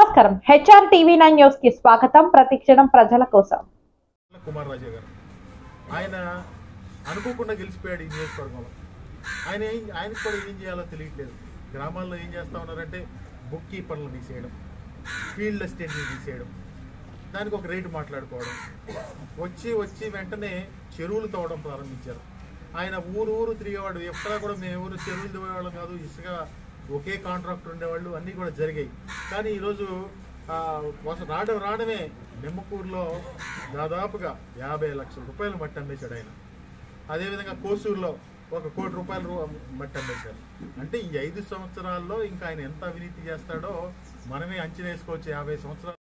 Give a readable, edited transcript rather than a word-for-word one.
నమస్కారం HR TV9 news కి స్వాగతం. ప్రతిక్షణం ప్రజల కోసం. కుమార్ రాజా గారు ఆయన అనుకోకుండా గెలిచిపోయాడు ఈ నియోజకవర్గంలో. ఆయనకు కూడా ఏం చేయాలో తెలియట్లేదు. గ్రామాల్లో ఏం చేస్తా ఉన్నారంటే బుక్ కీపర్లు తీసేయడం, ఫీల్డ్ అసిస్టెంట్లు తీసేయడం, దానికి ఒక రేటు మాట్లాడుకోవడం, వచ్చి వెంటనే చెరువులు తవ్వడం ప్రారంభించారు. ఆయన ఊరు తిరిగేవాడు. ఎక్కడా కూడా మేము ఎవరు చెరువులు తవ్వేవాళ్ళం కాదు, ఇసుక ఒకే కాంట్రాక్టర్ ఉండేవాళ్ళు, అన్నీ కూడా జరిగాయి. కానీ ఈరోజు రావడమే నిమ్మకూరులో దాదాపుగా 50 లక్షల రూపాయలు మట్టి అమ్మేశాడు ఆయన. అదేవిధంగా కోసూరులో 1 కోటి రూపాయలు మట్టి అమ్మేశారు. అంటే ఈ 5 సంవత్సరాల్లో ఇంకా ఆయన ఎంత అవినీతి చేస్తాడో మనమే అంచనా వేసుకోవచ్చు. 50 సంవత్సరాలు